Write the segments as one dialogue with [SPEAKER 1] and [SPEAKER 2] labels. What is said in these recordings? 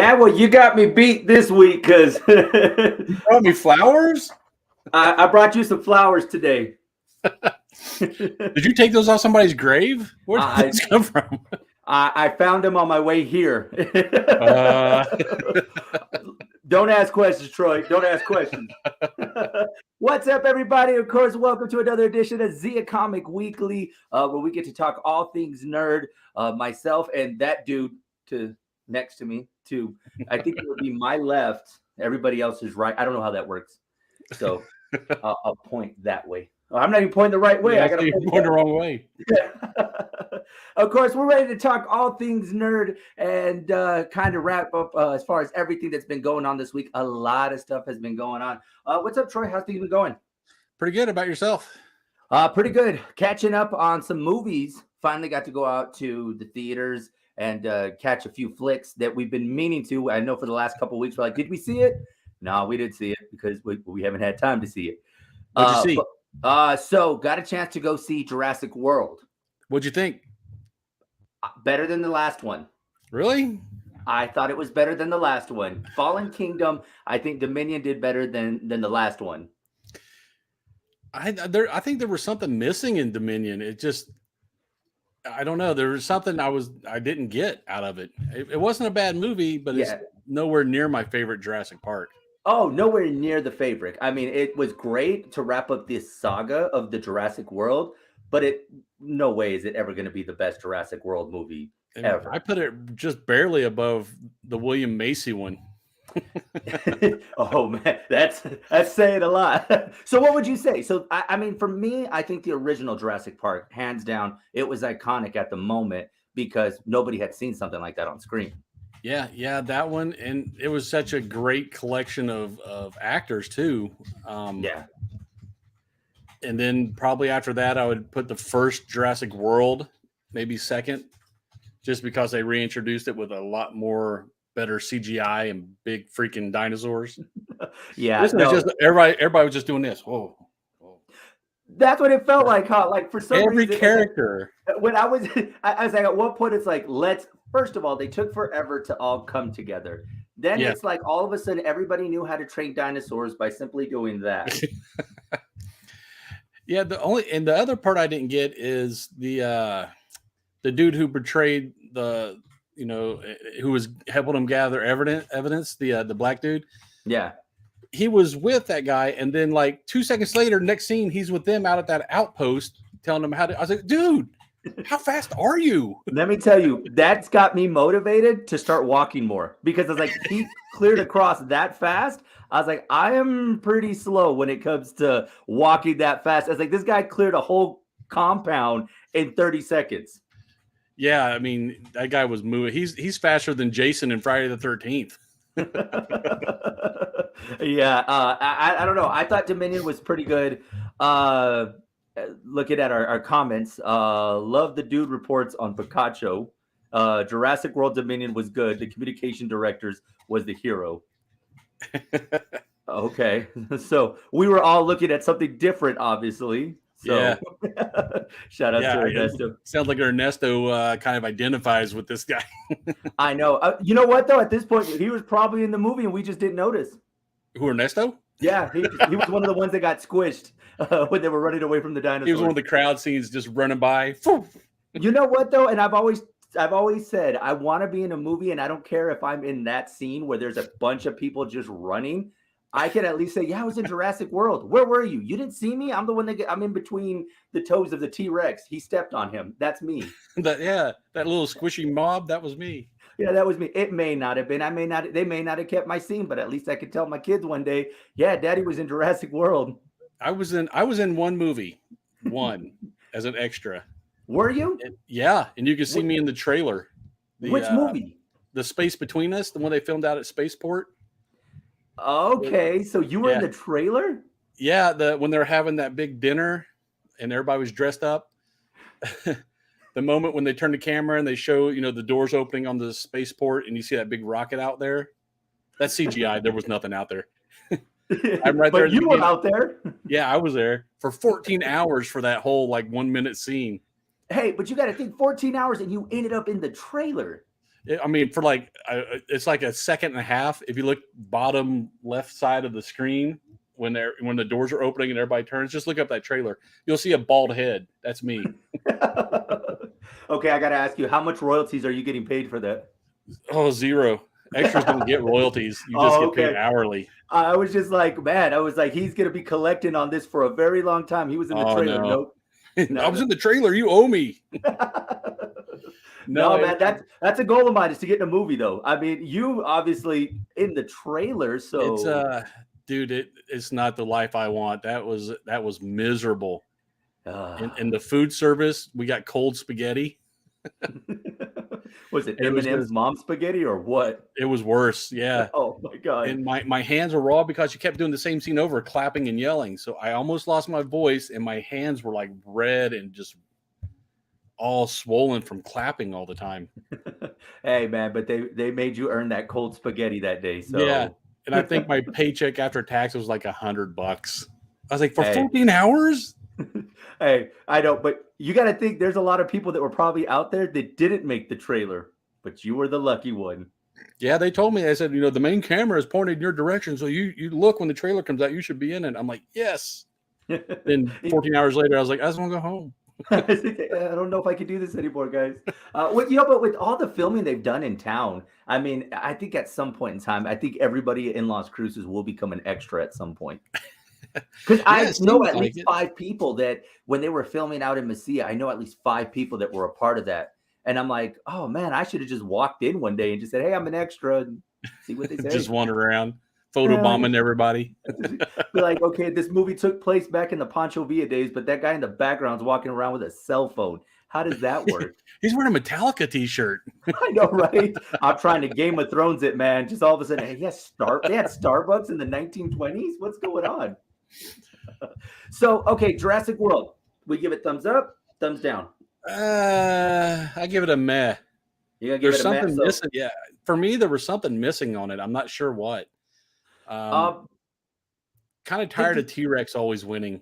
[SPEAKER 1] Yeah, well, you got me beat this week because
[SPEAKER 2] You brought me flowers?
[SPEAKER 1] I brought you some flowers today.
[SPEAKER 2] Did you take those off somebody's grave? Where did those come from?
[SPEAKER 1] I found them on my way here.
[SPEAKER 2] Uh,
[SPEAKER 1] Don't ask questions, Troy. Don't ask questions. What's up, everybody? Of course, welcome to another edition of Zia Comic Weekly, where we get to talk all things nerd. Myself and that dude next to me, I think it would be my left. Everybody else is right. I don't know how that works. So I'll point that way. Oh, I'm not even pointing the right way.
[SPEAKER 2] Yeah,
[SPEAKER 1] I got to
[SPEAKER 2] point the wrong way.
[SPEAKER 1] Of course, we're ready to talk all things nerd and kind of wrap up as far as everything that's been going on this week. A lot of stuff has been going on. What's up, Troy? How's things been going?
[SPEAKER 2] Pretty good. About yourself?
[SPEAKER 1] Pretty good. Catching up on some movies. Finally got to go out to the theaters and catch a few flicks that we've been meaning to. I know for the last couple of weeks, we're like, did we see it? No, we didn't see it because we haven't had time to see it.
[SPEAKER 2] What'd you see?
[SPEAKER 1] So got a chance to go see Jurassic World.
[SPEAKER 2] What'd you think?
[SPEAKER 1] Better than the last one.
[SPEAKER 2] Really?
[SPEAKER 1] I thought it was better than the last one. Fallen Kingdom, I think Dominion did better than the last one.
[SPEAKER 2] I think there was something missing in Dominion. It just, I don't know. There was something I didn't get out of it. It wasn't a bad movie, but it's nowhere near my favorite Jurassic Park.
[SPEAKER 1] Oh, nowhere near the favorite. I mean, it was great to wrap up this saga of the Jurassic World, but no way is it ever going to be the best Jurassic World movie ever.
[SPEAKER 2] I put it just barely above the William Macy one.
[SPEAKER 1] Oh man, that's saying a lot. So what would you say? So I mean, for me, I think the original Jurassic Park, hands down, it was iconic at the moment because nobody had seen something like that on screen.
[SPEAKER 2] Yeah, that one, and it was such a great collection of actors too.
[SPEAKER 1] Yeah.
[SPEAKER 2] And then probably after that, I would put the first Jurassic World, maybe second, just because they reintroduced it with a lot more better CGI and big freaking dinosaurs.
[SPEAKER 1] Yeah,
[SPEAKER 2] this was just everybody was just doing this. Whoa.
[SPEAKER 1] That's what it felt like, huh? Like for some
[SPEAKER 2] every
[SPEAKER 1] reason,
[SPEAKER 2] character.
[SPEAKER 1] When I was like, at what point it's like, first of all, they took forever to all come together. Then it's like all of a sudden everybody knew how to train dinosaurs by simply doing that.
[SPEAKER 2] Yeah, the other part I didn't get is the dude who betrayed who was helping them gather evidence, the black dude.
[SPEAKER 1] Yeah.
[SPEAKER 2] He was with that guy, and then like 2 seconds later, next scene, he's with them out at that outpost telling them how to. I was like, dude, how fast are you?
[SPEAKER 1] Let me tell you, that's got me motivated to start walking more because I was like, he cleared across that fast. I was like, I am pretty slow when it comes to walking that fast. I was like, this guy cleared a whole compound in 30 seconds.
[SPEAKER 2] Yeah, I mean, that guy was moving. He's faster than Jason in Friday the 13th.
[SPEAKER 1] Yeah, I don't know. I thought Dominion was pretty good. Looking at our comments, love the dude reports on Picacho. Jurassic World Dominion was good. The communication directors was the hero. Okay, so we were all looking at something different, obviously. So
[SPEAKER 2] yeah.
[SPEAKER 1] Shout out to Ernesto.
[SPEAKER 2] Sounds like Ernesto kind of identifies with this guy.
[SPEAKER 1] I know. You know what, though? At this point, he was probably in the movie and we just didn't notice.
[SPEAKER 2] Who, Ernesto?
[SPEAKER 1] Yeah, he was one of the ones that got squished when they were running away from the dinosaurs.
[SPEAKER 2] He was one of the crowd scenes just running by.
[SPEAKER 1] You know what, though? And I've always said I want to be in a movie, and I don't care if I'm in that scene where there's a bunch of people just running. I can at least say, yeah, I was in Jurassic World. Where were you? You didn't see me? I'm the one I'm in between the toes of the T-Rex. He stepped on him. That's me.
[SPEAKER 2] That little squishy mob, that was me.
[SPEAKER 1] Yeah, that was me. It may not have been. They may not have kept my scene, but at least I could tell my kids one day, yeah, Daddy was in Jurassic World.
[SPEAKER 2] I was in one movie, as an extra.
[SPEAKER 1] Were you?
[SPEAKER 2] Yeah, and you can see me in the trailer.
[SPEAKER 1] Which movie?
[SPEAKER 2] The Space Between Us, the one they filmed out at Spaceport.
[SPEAKER 1] Okay, so you were in the trailer?
[SPEAKER 2] Yeah, when they're having that big dinner and everybody was dressed up. The moment when they turn the camera and they show, the doors opening on the spaceport and you see that big rocket out there. That's CGI. There was nothing out there. I'm right there.
[SPEAKER 1] But you were out there.
[SPEAKER 2] Yeah, I was there for 14 hours for that whole 1 minute scene.
[SPEAKER 1] Hey, but you got to think 14 hours and you ended up in the trailer.
[SPEAKER 2] I mean, for like, it's like a second and a half. If you look bottom left side of the screen when the doors are opening and everybody turns, just look up that trailer. You'll see a bald head. That's me.
[SPEAKER 1] Okay, I got to ask you, how much royalties are you getting paid for that?
[SPEAKER 2] Oh, zero. Extras don't get royalties. You just
[SPEAKER 1] Oh,
[SPEAKER 2] get paid
[SPEAKER 1] okay.
[SPEAKER 2] hourly.
[SPEAKER 1] I was just like, man, I was like, he's gonna be collecting on this for a very long time. He was in the
[SPEAKER 2] Oh
[SPEAKER 1] trailer.
[SPEAKER 2] no.
[SPEAKER 1] Nope.
[SPEAKER 2] I was in the trailer. You owe me.
[SPEAKER 1] No,
[SPEAKER 2] No,
[SPEAKER 1] man, that's a goal of mine is to get in a movie though. I mean, you obviously in the trailer,
[SPEAKER 2] it's
[SPEAKER 1] so
[SPEAKER 2] dude, it's not the life I want. That was miserable. In the food service, we got cold spaghetti.
[SPEAKER 1] Was it
[SPEAKER 2] And it was
[SPEAKER 1] Eminem's
[SPEAKER 2] just,
[SPEAKER 1] mom spaghetti or what?
[SPEAKER 2] it was worse. Yeah.
[SPEAKER 1] Oh my god.
[SPEAKER 2] And my hands were raw because you kept doing the same scene over, clapping and yelling. So I almost lost my voice, and my hands were like red and just all swollen from clapping all the time.
[SPEAKER 1] Hey man, but they made you earn that cold spaghetti that day.
[SPEAKER 2] Yeah.
[SPEAKER 1] So
[SPEAKER 2] And I think my paycheck after tax was like $100. I was like, for
[SPEAKER 1] hey.
[SPEAKER 2] 14 hours?
[SPEAKER 1] Hey, I know, but you got to think there's a lot of people that were probably out there that didn't make the trailer, but you were the lucky one.
[SPEAKER 2] Yeah, they told me. I said, the main camera is pointed in your direction, so you look when the trailer comes out. You should be in it. I'm like, yes. Then 14 hours later, I was like, I just want to go home.
[SPEAKER 1] I don't know if I can do this anymore, guys. But with all the filming they've done in town, I mean, I think at some point in time, I think everybody in Las Cruces will become an extra at some point. Because I know at least 5 people that when they were filming out in Mesilla, I know at least 5 people that were a part of that. And I'm like, oh man, I should have just walked in one day and just said, hey, I'm an extra, and see what they say.
[SPEAKER 2] Just wander around, photobombing everybody.
[SPEAKER 1] Be like, okay, this movie took place back in the Pancho Villa days, but that guy in the background's walking around with a cell phone. How does that work?
[SPEAKER 2] He's wearing a Metallica t-shirt.
[SPEAKER 1] I know, right? I'm trying to Game of Thrones it, man. Just all of a sudden, hey, yes, they had Starbucks in the 1920s. What's going on? So, okay, Jurassic World. We give it thumbs up, thumbs down.
[SPEAKER 2] I give it a meh.
[SPEAKER 1] You gotta give
[SPEAKER 2] There's
[SPEAKER 1] it a meh.
[SPEAKER 2] something missing. Yeah, for me, there was something missing on it. I'm not sure what. Kind of tired of T-Rex always winning.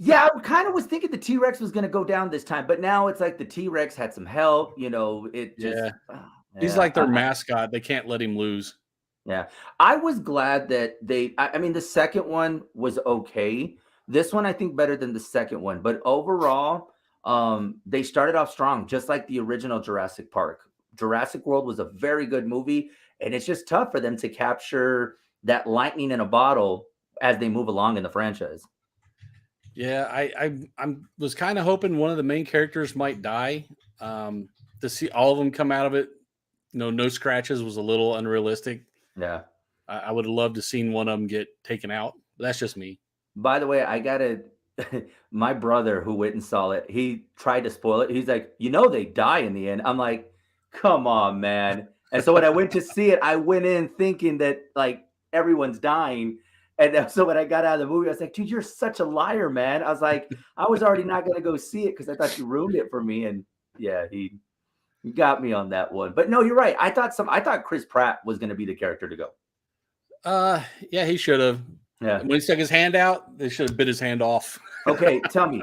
[SPEAKER 1] Yeah, I kind of was thinking the T-Rex was going to go down this time, but now it's like the T-Rex had some help. It just
[SPEAKER 2] he's like their mascot. They can't let him lose.
[SPEAKER 1] Yeah, I was glad that I mean, the second one was okay. This one I think better than the second one, but overall, they started off strong, just like the original Jurassic Park. Jurassic World was a very good movie, and it's just tough for them to capture that lightning in a bottle as they move along in the franchise.
[SPEAKER 2] Yeah, I was kind of hoping one of the main characters might die. To see all of them come out of it, no scratches was a little unrealistic.
[SPEAKER 1] Yeah,
[SPEAKER 2] I would have loved to seen one of them get taken out. But that's just me.
[SPEAKER 1] By the way, my brother who went and saw it, he tried to spoil it. He's like, they die in the end. I'm like, come on, man. And so when I went to see it, I went in thinking that like everyone's dying. And so when I got out of the movie, I was like, dude, you're such a liar, man. I was like, I was already not going to go see it because I thought you ruined it for me. And yeah, he got me on that one. But no, you're right. I thought Chris Pratt was going to be the character to go.
[SPEAKER 2] Yeah, he should have. Yeah. When he stuck his hand out, they should have bit his hand off.
[SPEAKER 1] Okay, tell me.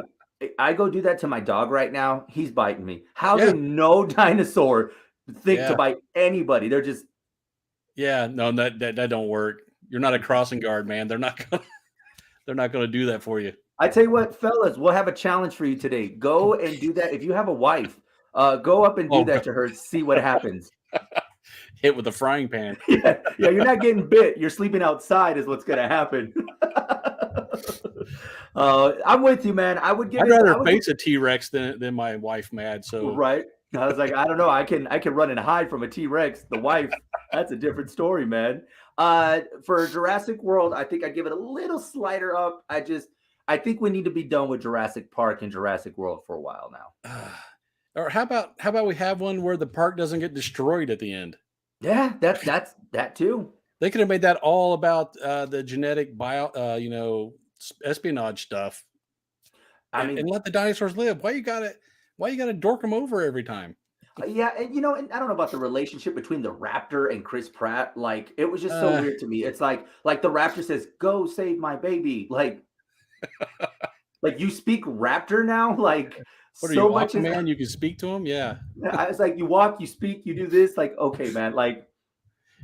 [SPEAKER 1] I go do that to my dog right now. He's biting me. How did no dinosaur think to bite anybody? They're just.
[SPEAKER 2] Yeah, no, that don't work. You're not a crossing guard, man. They're not gonna do that for you.
[SPEAKER 1] I tell you what, fellas, we'll have a challenge for you today. Go and do that. If you have a wife, go up and do that to her. See what happens.
[SPEAKER 2] Hit with a frying pan.
[SPEAKER 1] Yeah, you're not getting bit. You're sleeping outside is what's gonna happen. I'm with you, man. I'd
[SPEAKER 2] rather face a T-Rex than my wife mad. So
[SPEAKER 1] right. I was like, I don't know. I can run and hide from a T-Rex. The wife, that's a different story, man. For Jurassic World, I think I'd give it a little slider up. I think we need to be done with Jurassic Park and Jurassic World for a while now.
[SPEAKER 2] Or how about we have one where the park doesn't get destroyed at the end?
[SPEAKER 1] Yeah, that's that too.
[SPEAKER 2] They could have made that all about the genetic espionage stuff. And let the dinosaurs live. Why you gotta dork them over every time?
[SPEAKER 1] Yeah, and and I don't know about the relationship between the raptor and Chris Pratt. Like, it was just so weird to me. It's like the raptor says, "Go save my baby." Like you speak raptor now. Like,
[SPEAKER 2] What are
[SPEAKER 1] so
[SPEAKER 2] you,
[SPEAKER 1] much is.
[SPEAKER 2] Aquaman? You can speak to him? Yeah.
[SPEAKER 1] I was like, you walk, you speak, you do this. Like, okay, man. Like,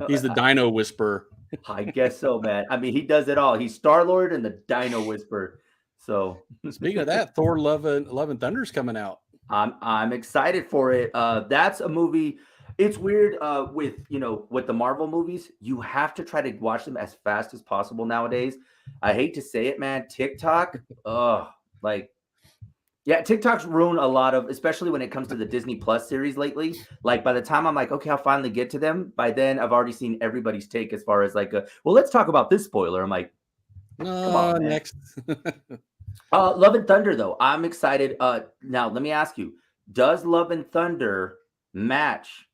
[SPEAKER 2] He's the Dino Whisperer.
[SPEAKER 1] I guess so, man. I mean, he does it all. He's Star-Lord and the Dino Whisperer. So
[SPEAKER 2] Speaking of that, Thor: Love and Thunder's coming out.
[SPEAKER 1] I'm excited for it. That's a movie. It's weird with with the Marvel movies. You have to try to watch them as fast as possible nowadays. I hate to say it, man. TikTok, like yeah, TikTok's ruined a lot of, especially when it comes to the Disney Plus series lately. Like by the time I'm like, okay, I'll finally get to them. By then, I've already seen everybody's take as far as like, well, let's talk about this spoiler. I'm like, come on, man.
[SPEAKER 2] Next.
[SPEAKER 1] Love and Thunder, though, I'm excited. Now let me ask you: does Love and Thunder match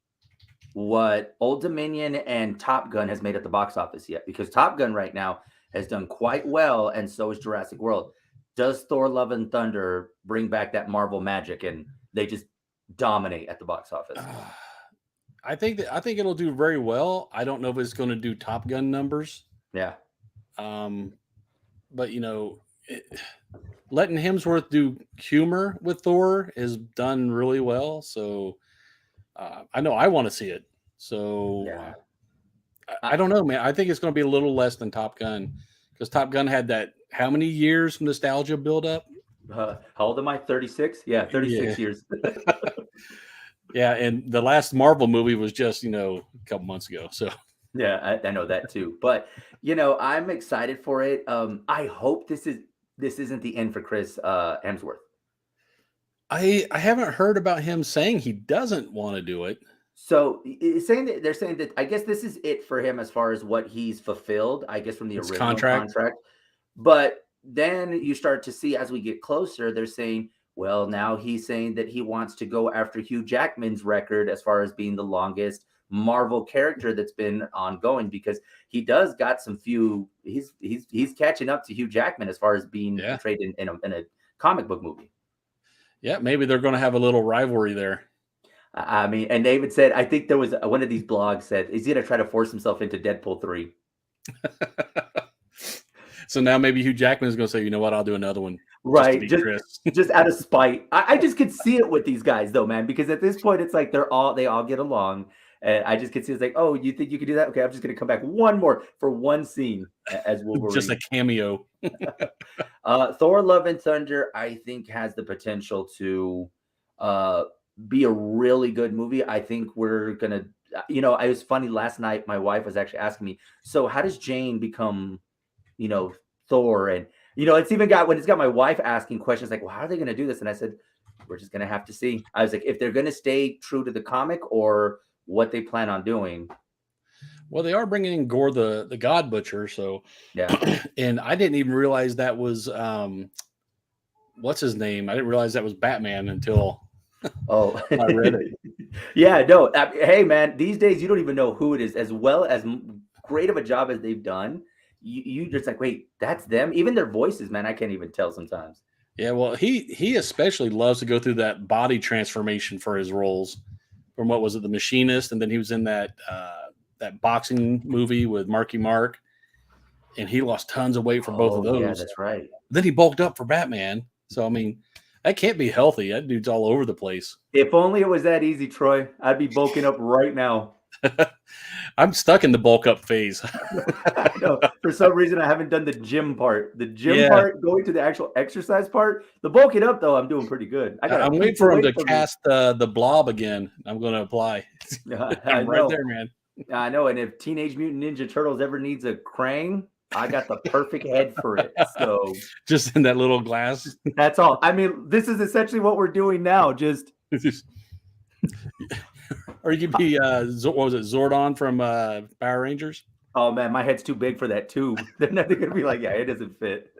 [SPEAKER 1] what Old Dominion and Top Gun has made at the box office yet? Because Top Gun right now has done quite well, and so is Jurassic World. Does Thor: Love and Thunder bring back that Marvel magic, and they just dominate at the box office?
[SPEAKER 2] I think it'll do very well. I don't know if it's going to do Top Gun numbers.
[SPEAKER 1] Yeah.
[SPEAKER 2] But letting Hemsworth do humor with Thor is done really well. So I know I want to see it. So
[SPEAKER 1] Yeah.
[SPEAKER 2] I don't know, man. I think it's going to be a little less than Top Gun because Top Gun had that how many years of nostalgia build up?
[SPEAKER 1] How old am I? 36? Yeah, 36 years.
[SPEAKER 2] Yeah, and the last Marvel movie was just a couple months ago. So
[SPEAKER 1] yeah, I know that too. But I'm excited for it. I hope this isn't the end for Chris Hemsworth.
[SPEAKER 2] I haven't heard about him saying he doesn't want to do it.
[SPEAKER 1] So they're saying that I guess this is it for him as far as what he's fulfilled, I guess, from the original contract. But then you start to see as we get closer, they're saying, well, now he's saying that he wants to go after Hugh Jackman's record as far as being the longest Marvel character that's been ongoing, because he does got some few. He's catching up to Hugh Jackman as far as being portrayed in a comic book movie.
[SPEAKER 2] Yeah, maybe they're going to have a little rivalry there.
[SPEAKER 1] I mean, and David said, I think there was one of these blogs said he's going to try to force himself into Deadpool 3.
[SPEAKER 2] So now maybe Hugh Jackman is going to say, you know what, I'll do another one.
[SPEAKER 1] Right. Just out of spite. I just could see it with these guys though, man, because at this point it's like they all get along. And I just could see it's like, oh, you think you could do that? Okay, I'm just going to come back one more for one scene as Wolverine.
[SPEAKER 2] Just a cameo.
[SPEAKER 1] Thor: Love and Thunder, I think, has the potential to be a really good movie. I think we're going to, it was funny last night. My wife was actually asking me, so how does Jane become, Thor? And, it's got my wife asking questions like, well, how are they going to do this? And I said, we're just going to have to see. I was like, if they're going to stay true to the comic or what they plan on doing.
[SPEAKER 2] Well, they are bringing in Gore the God Butcher, so
[SPEAKER 1] yeah.
[SPEAKER 2] And I didn't even realize that was what's his name? I didn't realize that was Batman until
[SPEAKER 1] I
[SPEAKER 2] read it.
[SPEAKER 1] Yeah, no. Hey, man, these days you don't even know who it is. As well as great of a job as they've done, you just like, wait, that's them. Even their voices, man, I can't even tell sometimes.
[SPEAKER 2] Yeah, well, he especially loves to go through that body transformation for his roles. From what was it, The Machinist, and then he was in that boxing movie with Marky Mark, and he lost tons of weight for both of those.
[SPEAKER 1] Yeah, that's right.
[SPEAKER 2] Then he bulked up for Batman. So I mean, that can't be healthy. That dude's all over the place.
[SPEAKER 1] If only it was that easy, Troy. I'd be bulking up right now.
[SPEAKER 2] I'm stuck in the bulk up phase.
[SPEAKER 1] I know. For some reason, I haven't done the gym part. The gym part, going to the actual exercise part. The bulking up, though, I'm doing pretty good.
[SPEAKER 2] I'm waiting for him to cast the blob again. I'm going to apply. I'm right there, man.
[SPEAKER 1] I know. And if Teenage Mutant Ninja Turtles ever needs a Krang, I got the perfect head for it. So
[SPEAKER 2] just in that little glass.
[SPEAKER 1] That's all. I mean, this is essentially what we're doing now. Just.
[SPEAKER 2] Or you could be what was it, Zordon from Power Rangers?
[SPEAKER 1] Oh man, my head's too big for that too. They're gonna be like, yeah, it doesn't fit.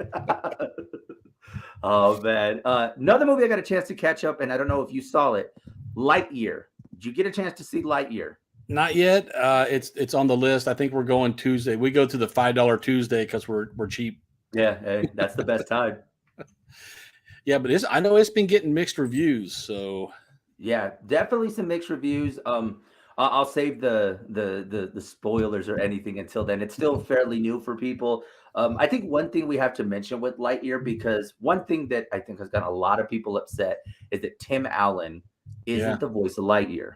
[SPEAKER 1] Oh man, another movie I got a chance to catch up, and I don't know if you saw it. Lightyear. Did you get a chance to see Lightyear?
[SPEAKER 2] Not yet. It's on the list. I think we're going Tuesday. We go to the $5 Tuesday because we're cheap.
[SPEAKER 1] Yeah, hey, that's the best time.
[SPEAKER 2] Yeah, but I know it's been getting mixed reviews. So
[SPEAKER 1] yeah, definitely some mixed reviews. I'll save the spoilers or anything until then. It's still fairly new for people. I think one thing we have to mention with Lightyear, because one thing that I think has gotten a lot of people upset is that Tim Allen
[SPEAKER 2] Yeah.
[SPEAKER 1] isn't the voice of Lightyear.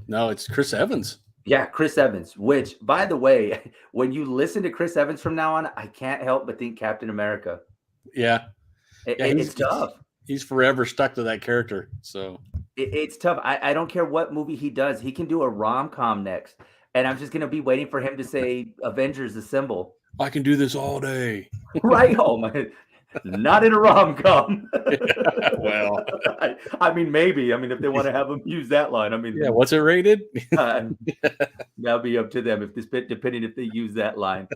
[SPEAKER 2] No, it's Chris Evans.
[SPEAKER 1] Yeah, Chris Evans, which, by the way, when you listen to Chris Evans from now on, I can't help but think Captain America.
[SPEAKER 2] Yeah. Yeah,
[SPEAKER 1] It's tough.
[SPEAKER 2] He's forever stuck to that character. So
[SPEAKER 1] It's tough. I don't care what movie he does. He can do a rom-com next. And I'm just going to be waiting for him to say Avengers Assemble.
[SPEAKER 2] I can do this all day.
[SPEAKER 1] Right home. Not in a rom-com.
[SPEAKER 2] Well,
[SPEAKER 1] I mean, maybe. I mean, if they want to have him use that line. I mean,
[SPEAKER 2] yeah, what's it rated?
[SPEAKER 1] That'll be up to them depending if they use that line.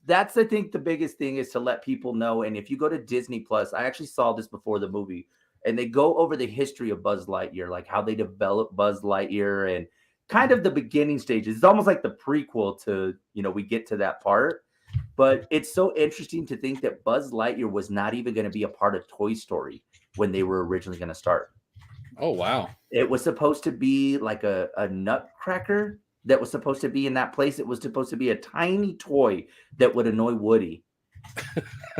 [SPEAKER 1] That's, I think, the biggest thing is to let people know. And if you go to Disney Plus, I actually saw this before the movie, and they go over the history of Buzz Lightyear, like how they developed Buzz Lightyear and kind of the beginning stages. It's almost like the prequel to, we get to that part. But it's so interesting to think that Buzz Lightyear was not even going to be a part of Toy Story when they were originally going to start.
[SPEAKER 2] Oh, wow.
[SPEAKER 1] It was supposed to be like a nutcracker that was supposed to be in that place. It was supposed to be a tiny toy that would annoy Woody.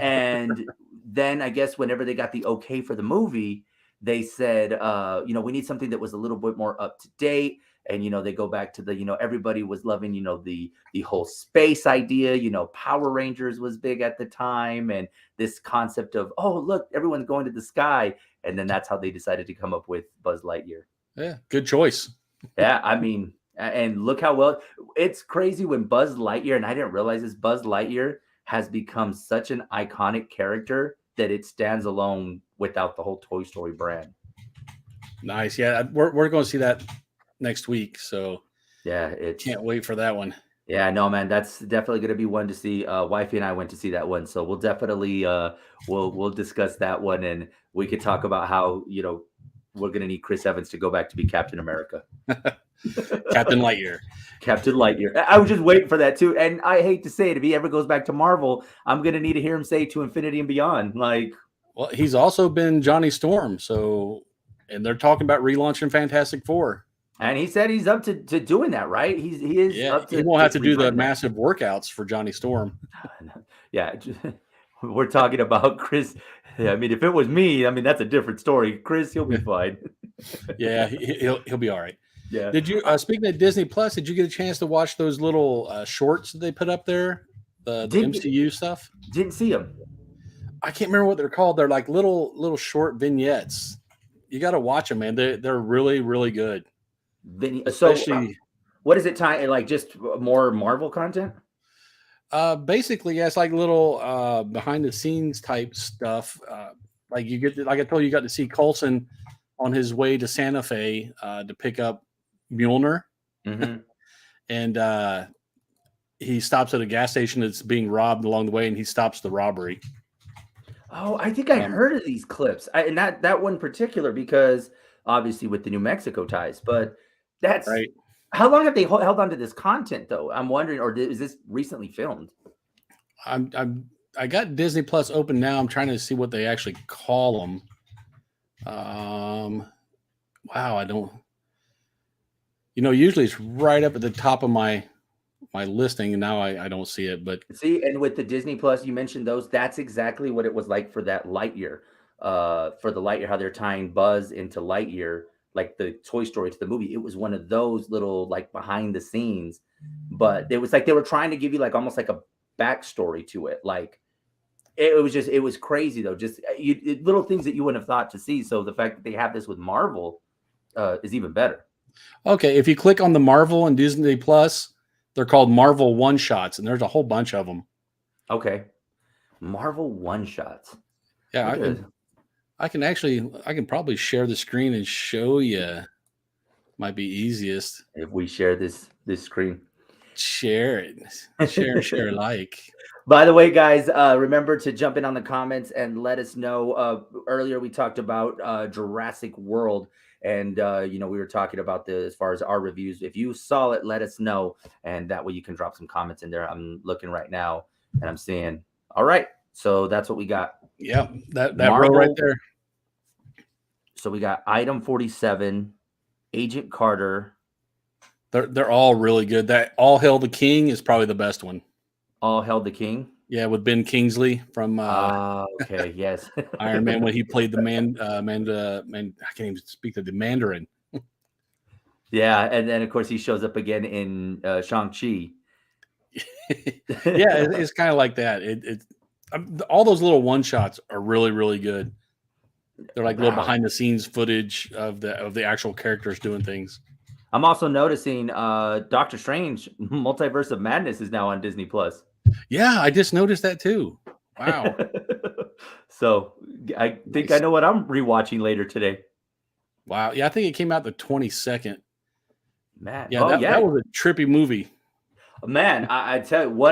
[SPEAKER 1] And then I guess whenever they got the okay for the movie, they said, we need something that was a little bit more up to date. And, they go back to the, everybody was loving, the whole space idea, Power Rangers was big at the time. And this concept of, oh, look, everyone's going to the sky. And then that's how they decided to come up with Buzz Lightyear.
[SPEAKER 2] Yeah, good choice.
[SPEAKER 1] Yeah, I mean, and look how well, it's crazy when Buzz Lightyear, and I didn't realize this, Buzz Lightyear has become such an iconic character that it stands alone without the whole Toy Story brand.
[SPEAKER 2] Nice. Yeah, we're going to see that next week. So
[SPEAKER 1] yeah,
[SPEAKER 2] can't wait for that one.
[SPEAKER 1] Yeah, no, man, that's definitely going to be one to see. Wifey and I went to see that one, so we'll definitely we'll discuss that one, and we could talk about how we're going to need Chris Evans to go back to be Captain America.
[SPEAKER 2] Captain Lightyear.
[SPEAKER 1] Captain Lightyear. I was just waiting for that too. And I hate to say it, if he ever goes back to Marvel, I'm going to need to hear him say to infinity and beyond.
[SPEAKER 2] Well, he's also been Johnny Storm. And they're talking about relaunching Fantastic Four.
[SPEAKER 1] And he said he's up to doing that, right? He is.
[SPEAKER 2] Yeah,
[SPEAKER 1] up to,
[SPEAKER 2] he won't have to do the massive workouts for Johnny Storm.
[SPEAKER 1] Yeah, we're talking about Chris. I mean, if it was me, I mean, that's a different story. Chris, he'll be fine.
[SPEAKER 2] Yeah, he'll be all right.
[SPEAKER 1] Yeah.
[SPEAKER 2] Did you speaking of Disney Plus? Did you get a chance to watch those little shorts that they put up there, the MCU stuff?
[SPEAKER 1] Didn't see them.
[SPEAKER 2] I can't remember what they're called. They're like little short vignettes. You got to watch them, man. They're really, really good.
[SPEAKER 1] Especially, what is it? Like just more Marvel content?
[SPEAKER 2] Basically, yeah, it's like little behind the scenes type stuff. Like I told you, got to see Coulson on his way to Santa Fe to pick up Mjolnir, and he stops at a gas station that's being robbed along the way, and he stops the robbery.
[SPEAKER 1] Oh, I think I heard of these clips, and that one in particular, because obviously with the New Mexico ties, but that's
[SPEAKER 2] right.
[SPEAKER 1] How long have they held on to this content, though? I'm wondering, or is this recently filmed?
[SPEAKER 2] I got Disney Plus open now. I'm trying to see what they actually call them. Wow, I don't. Usually it's right up at the top of my listing, and now I don't see it. But
[SPEAKER 1] see, and with the Disney Plus, you mentioned those. That's exactly what it was like for that Lightyear. For the Lightyear, how they're tying Buzz into Lightyear, like the Toy Story to the movie. It was one of those little like behind the scenes, but it was like they were trying to give you like almost like a backstory to it. Like it was crazy though. Just little things that you wouldn't have thought to see. So the fact that they have this with Marvel is even better.
[SPEAKER 2] Okay, if you click on the Marvel and Disney Plus, they're called Marvel One Shots, and there's a whole bunch of them.
[SPEAKER 1] Okay, Marvel One Shots.
[SPEAKER 2] Yeah, I can probably share the screen and show you. Might be easiest
[SPEAKER 1] if we share this screen.
[SPEAKER 2] Share it. Share like.
[SPEAKER 1] By the way, guys, remember to jump in on the comments and let us know. Earlier we talked about Jurassic World, and we were talking about as far as our reviews. If you saw it, let us know, and that way you can drop some comments in there. I'm looking right now, and I'm seeing. All right, so that's what we got.
[SPEAKER 2] Yeah, that row right there.
[SPEAKER 1] So we got item 47, Agent Carter,
[SPEAKER 2] They're all really good. That All Hail the King is probably the best one.
[SPEAKER 1] All Hail the King.
[SPEAKER 2] Yeah, with Ben Kingsley from
[SPEAKER 1] Okay, yes.
[SPEAKER 2] Iron Man when he played the man. I can't even speak to the Mandarin.
[SPEAKER 1] Yeah, and then of course he shows up again in Shang-Chi.
[SPEAKER 2] Yeah, it's kind of like that. All those little one shots are really, really good. They're like little behind the scenes footage of the actual characters doing things.
[SPEAKER 1] I'm also noticing Doctor Strange Multiverse of Madness is now on Disney Plus.
[SPEAKER 2] Yeah, I just noticed that too. Wow.
[SPEAKER 1] So I think I know what I'm rewatching later today.
[SPEAKER 2] Wow. Yeah, I think it came out the 22nd.
[SPEAKER 1] Man,
[SPEAKER 2] Yeah, that was a trippy movie.
[SPEAKER 1] Man, I tell you,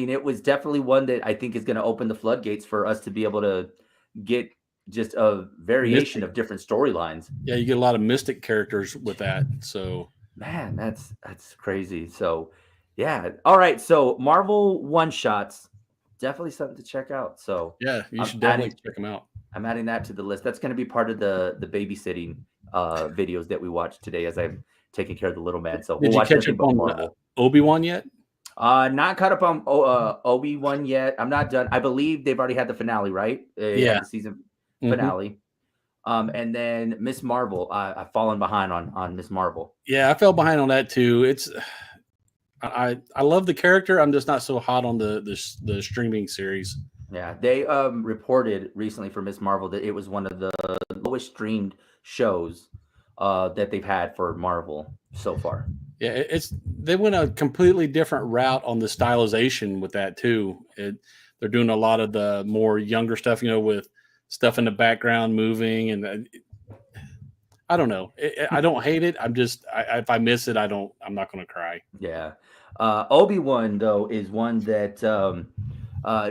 [SPEAKER 1] it was definitely one that I think is going to open the floodgates for us to be able to get just a variation of different storylines.
[SPEAKER 2] Yeah, you get a lot of mystic characters with that. So,
[SPEAKER 1] man, that's crazy. So, yeah. All right. So, Marvel one shots, definitely something to check out. So,
[SPEAKER 2] yeah, you should definitely check them out.
[SPEAKER 1] I'm adding that to the list. That's going to be part of the babysitting videos that we watch today as I'm taking care of the little man. So,
[SPEAKER 2] Did you catch up on Obi-Wan yet?
[SPEAKER 1] Not caught up on Obi-Wan yet. I'm not done. I believe they've already had the finale, right?
[SPEAKER 2] Yeah,
[SPEAKER 1] the season finale. And then Miss Marvel. I've fallen behind on Miss Marvel.
[SPEAKER 2] Yeah, I fell behind on that too. I love the character. I'm just not so hot on the streaming series.
[SPEAKER 1] Yeah, they reported recently for Miss Marvel that it was one of the lowest streamed shows that they've had for Marvel so far.
[SPEAKER 2] Yeah, they went a completely different route on the stylization with that too. They're doing a lot of the more younger stuff, with stuff in the background moving, and I don't know. I don't hate it. If I miss it, I'm not going to cry.
[SPEAKER 1] Yeah, Obi-Wan though is one that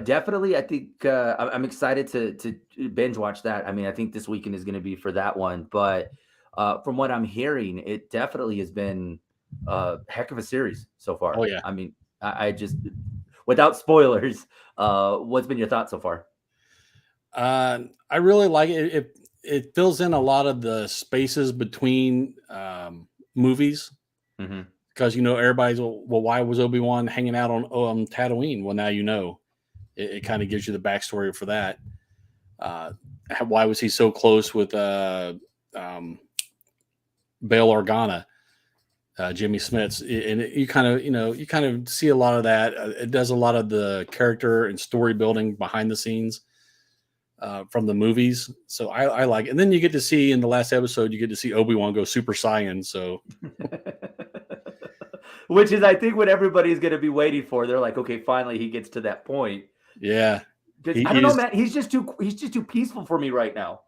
[SPEAKER 1] definitely I think I'm excited to binge watch that. I mean, I think this weekend is going to be for that one, but from what I'm hearing, it definitely has been a heck of a series so far.
[SPEAKER 2] Oh yeah.
[SPEAKER 1] I mean, I just, without spoilers, what's been your thoughts so far?
[SPEAKER 2] I really like it. It fills in a lot of the spaces between movies because everybody's why was Obi-Wan hanging out on Tatooine? Well, now it kind of gives you the backstory for that. Why was he so close with Bail Organa? Jimmy Smits, and you kind of see a lot of that. It does a lot of the character and story building behind the scenes from the movies. So I like it. And then you get to see in the last episode, you get to see Obi-Wan go Super Saiyan. So,
[SPEAKER 1] which is, I think, what everybody's going to be waiting for. They're like, okay, finally he gets to that point.
[SPEAKER 2] Yeah,
[SPEAKER 1] I don't know, man. He's just too peaceful for me right now.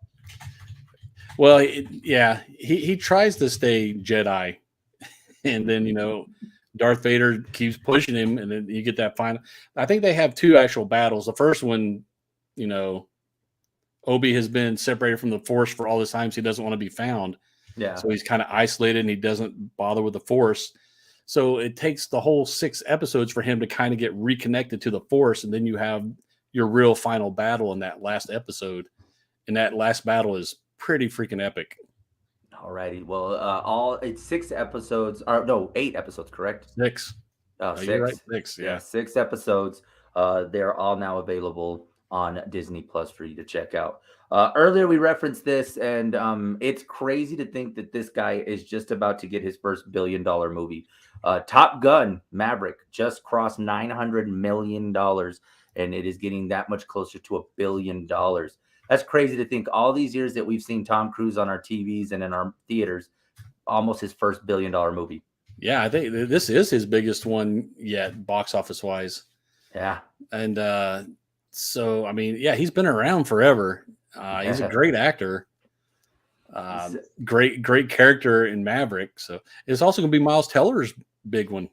[SPEAKER 2] Well, he tries to stay Jedi. And then, Darth Vader keeps pushing him, and then you get that final. I think they have two actual battles. The first one, Obi has been separated from the Force for all this time, so he doesn't want to be found.
[SPEAKER 1] Yeah.
[SPEAKER 2] So he's kind of isolated, and he doesn't bother with the Force. So it takes the whole 6 episodes for him to kind of get reconnected to the Force, and then you have your real final battle in that last episode. And that last battle is pretty freaking epic.
[SPEAKER 1] Alrighty. Well, it's 6 episodes. Or no, 8 episodes, correct?
[SPEAKER 2] 6.
[SPEAKER 1] Oh, 6.
[SPEAKER 2] You're right. 6. Yeah.
[SPEAKER 1] 6 episodes. They're all now available on Disney Plus for you to check out. Earlier we referenced this, and it's crazy to think that this guy is just about to get his first $1 billion movie. Top Gun Maverick just crossed $900 million, and it is getting that much closer to $1 billion. That's crazy to think. All these years that we've seen Tom Cruise on our TVs and in our theaters, almost his first $1 billion movie.
[SPEAKER 2] Yeah, I think this is his biggest one yet, box office wise.
[SPEAKER 1] Yeah.
[SPEAKER 2] And so, I mean, yeah, he's been around forever. He's a great actor. Great character in Maverick. So it's also going to be Miles Teller's big one.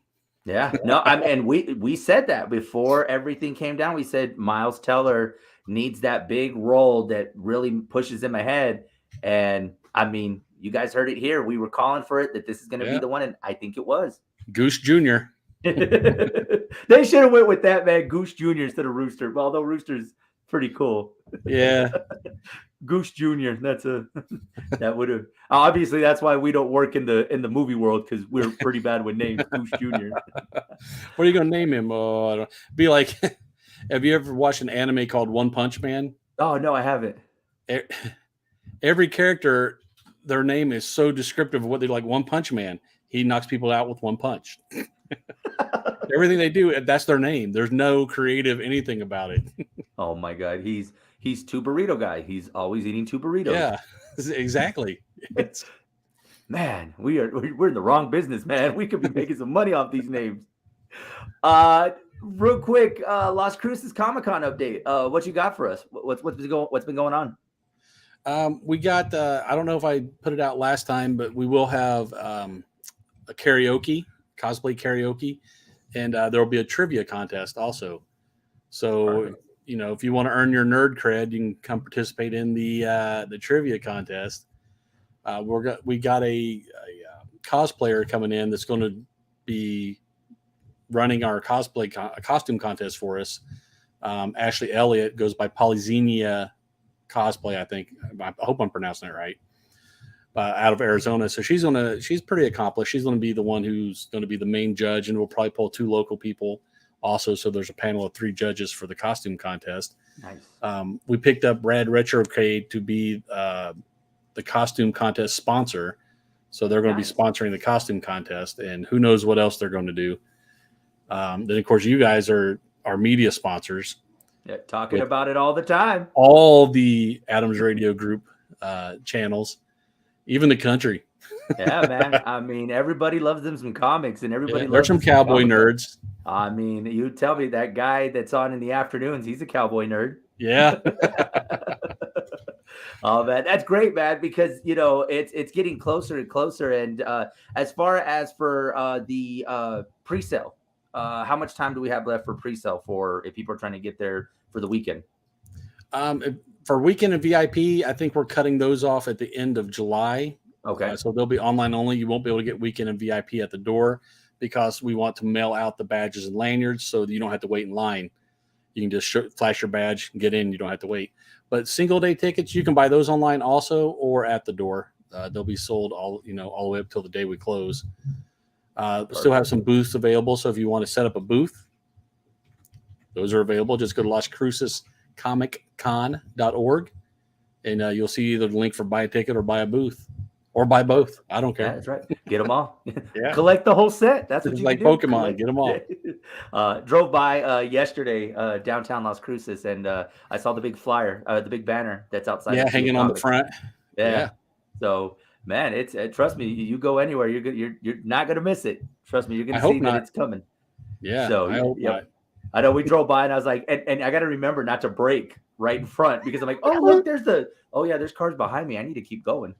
[SPEAKER 1] Yeah. No, and we said that before everything came down. We said Miles Teller needs that big role that really pushes him ahead. And I mean, you guys heard it here. We were calling for it, that this is going to be the one, and I think it was.
[SPEAKER 2] Goose Jr.
[SPEAKER 1] They should have went with that, man. Goose Jr. instead of Rooster. Although Rooster's pretty cool.
[SPEAKER 2] Yeah.
[SPEAKER 1] Goose Jr. That's a that would have obviously that's why we don't work in the movie world because we're pretty bad with names. Goose Jr.
[SPEAKER 2] What are you gonna name him? Be like, have you ever watched an anime called One Punch Man?
[SPEAKER 1] Oh no, I haven't.
[SPEAKER 2] Every character, their name is so descriptive of what they like. One Punch Man, he knocks people out with one punch. Everything they do, that's their name. There's no creative anything about it.
[SPEAKER 1] Oh my god, he's two burrito guy. He's always eating two burritos.
[SPEAKER 2] Yeah, exactly.
[SPEAKER 1] Man, we're in the wrong business, man. We could be making some money off these names. Real quick, Las Cruces Comic-Con update. What you got for us? What's been going on?
[SPEAKER 2] We got. I don't know if I put it out last time, but we will have a cosplay karaoke, and there will be a trivia contest also. So
[SPEAKER 1] Perfect.
[SPEAKER 2] If you want to earn your nerd cred, you can come participate in the trivia contest. We got a cosplayer coming in that's going to be running our costume contest for us. Ashley Elliott goes by Polyzenia Cosplay, I think. I hope I'm pronouncing it right. Out of Arizona, so she's pretty accomplished. She's going to be the one who's going to be the main judge, and we'll probably pull 2 local people also. So there's a panel of 3 judges for the costume contest.
[SPEAKER 1] Nice.
[SPEAKER 2] We picked up Rad Retrocade to be the costume contest sponsor, so they're going to be sponsoring the costume contest, and who knows what else they're going to do. Then of course you guys are our media sponsors.
[SPEAKER 1] Yeah, talking about it all the time.
[SPEAKER 2] All the Adams Radio Group channels, even the country.
[SPEAKER 1] Yeah, man. I mean, everybody loves them some comics, and everybody loves
[SPEAKER 2] there's some cowboy nerds.
[SPEAKER 1] I mean, you tell me that guy that's on in the afternoons, he's a cowboy nerd.
[SPEAKER 2] Yeah.
[SPEAKER 1] Oh man, that's great, man, because it's getting closer and closer. And as far as for the pre-sale, how much time do we have left for pre-sale for if people are trying to get there for the weekend?
[SPEAKER 2] For weekend and VIP, I think we're cutting those off at the end of July.
[SPEAKER 1] Okay.
[SPEAKER 2] So they'll be online only. You won't be able to get weekend and VIP at the door because we want to mail out the badges and lanyards so that you don't have to wait in line. You can just flash your badge and get in. You don't have to wait. But single day tickets, you can buy those online also or at the door. They'll be sold all the way up till the day we close. Still have some booths available. So if you want to set up a booth, those are available. Just go to LasCrucesComicCon.org and you'll see either the link for buy a ticket or buy a booth. Or buy both. I don't care.
[SPEAKER 1] Yeah, that's right. Get them all.
[SPEAKER 2] Yeah.
[SPEAKER 1] Collect the whole set. That's what
[SPEAKER 2] it's
[SPEAKER 1] you
[SPEAKER 2] like
[SPEAKER 1] can do.
[SPEAKER 2] Pokemon. Get them all.
[SPEAKER 1] Drove by yesterday downtown Las Cruces, and I saw the big flyer, the big banner that's outside.
[SPEAKER 2] Yeah, hanging on the front.
[SPEAKER 1] Yeah. So, man, it's trust me. You go anywhere, you're not gonna miss it. Trust me, you're gonna see that it's coming.
[SPEAKER 2] Yeah.
[SPEAKER 1] So
[SPEAKER 2] I hope not.
[SPEAKER 1] I know we drove by, and I was like, and I got to remember not to brake right in front because I'm like, oh look, there's cars behind me. I need to keep going.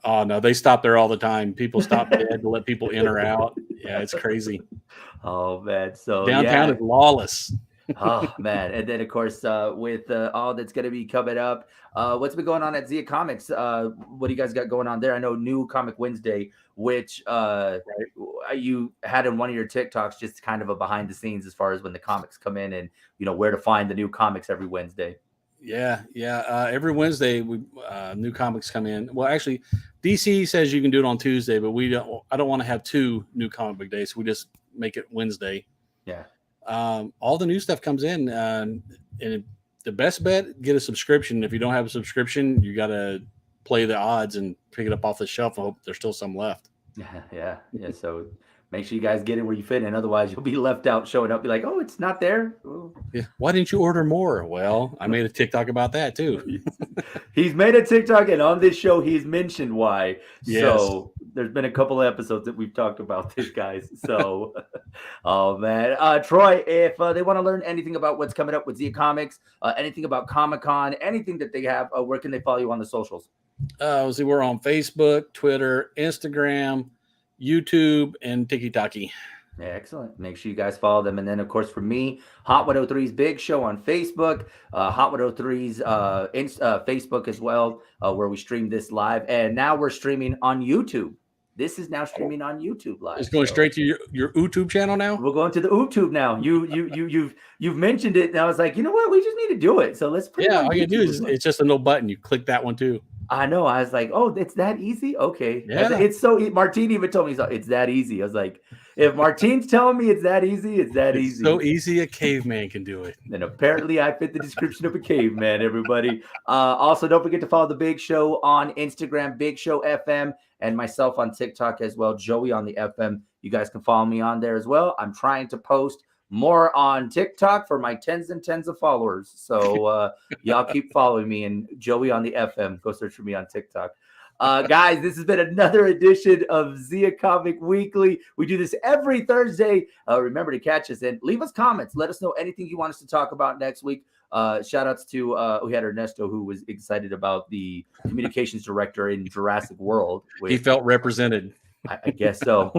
[SPEAKER 2] Oh, no, they stop there all the time. People stop dead to let people in or out. Yeah, it's crazy.
[SPEAKER 1] Oh, man. So
[SPEAKER 2] downtown is lawless.
[SPEAKER 1] Oh, man. And then, of course, with all that's going to be coming up, what's been going on at Zia Comics? What do you guys got going on there? I know New Comic Wednesday, which you had in one of your TikToks, just kind of a behind the scenes as far as when the comics come in and, where to find the new comics every Wednesday.
[SPEAKER 2] Yeah. Every Wednesday, new comics come in. Well, actually, DC says you can do it on Tuesday, but I don't want to have 2 new comic book days, so we just make it Wednesday.
[SPEAKER 1] Yeah.
[SPEAKER 2] All the new stuff comes in, and the best bet, get a subscription. If you don't have a subscription, you got to play the odds and pick it up off the shelf and hope there's still some left.
[SPEAKER 1] Yeah. So make sure you guys get it where you fit in. Otherwise, you'll be left out showing up. Be like, oh, it's not there. Ooh.
[SPEAKER 2] Yeah. Why didn't you order more? Well, I made a TikTok about that too.
[SPEAKER 1] He's made a TikTok, and on this show, he's mentioned why.
[SPEAKER 2] Yes.
[SPEAKER 1] So there's been a couple of episodes that we've talked about this, guys. So, oh man, Troy, if they want to learn anything about what's coming up with Zia Comics, anything about Comic-Con, anything that they have, where can they follow you on the socials?
[SPEAKER 2] We're on Facebook, Twitter, Instagram, YouTube, and TikTok.
[SPEAKER 1] Yeah, excellent. Make sure you guys follow them. And then, of course, for me, Hot 103's Big Show on Facebook, Hot 103's Facebook as well, where we stream this live. And now we're streaming on YouTube. This is now streaming on YouTube Live.
[SPEAKER 2] It's going straight to your YouTube channel now.
[SPEAKER 1] We're going to the YouTube now. You've mentioned it, and I was like, you know what? We just need to do it. So let's put it on
[SPEAKER 2] all you
[SPEAKER 1] YouTube
[SPEAKER 2] do is it's just a little button. You click that one too.
[SPEAKER 1] I know. I was like, oh, it's that easy? Okay.
[SPEAKER 2] Yeah.
[SPEAKER 1] It's so Martine even told me it's that easy. I was like, if Martine's telling me it's that easy, it's that easy.
[SPEAKER 2] So easy a caveman can do it.
[SPEAKER 1] And apparently I fit the description of a caveman, everybody. Also, don't forget to follow the Big Show on Instagram, Big Show FM, and myself on TikTok as well, Joey on the FM. You guys can follow me on there as well. I'm trying to post more on TikTok for my tens and tens of followers. So y'all keep following me, and Joey on the FM. Go search for me on TikTok. Guys, this has been another edition of Zia Comic Weekly. We do this every Thursday. Remember to catch us and leave us comments. Let us know anything you want us to talk about next week. Shout outs to we had Ernesto, who was excited about the communications director in Jurassic World.
[SPEAKER 2] He felt represented.
[SPEAKER 1] I guess so.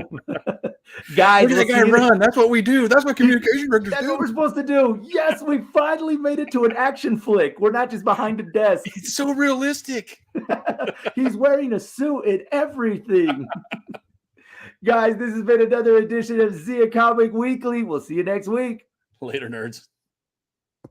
[SPEAKER 1] Guys,
[SPEAKER 2] look at that guy run. That's what we do. That's what communication directors do.
[SPEAKER 1] That's what we're supposed to do. Yes, we finally made it to an action flick. We're not just behind a desk.
[SPEAKER 2] It's so realistic.
[SPEAKER 1] He's wearing a suit and everything. Guys, this has been another edition of Zia Comic Weekly. We'll see you next week.
[SPEAKER 2] Later, nerds.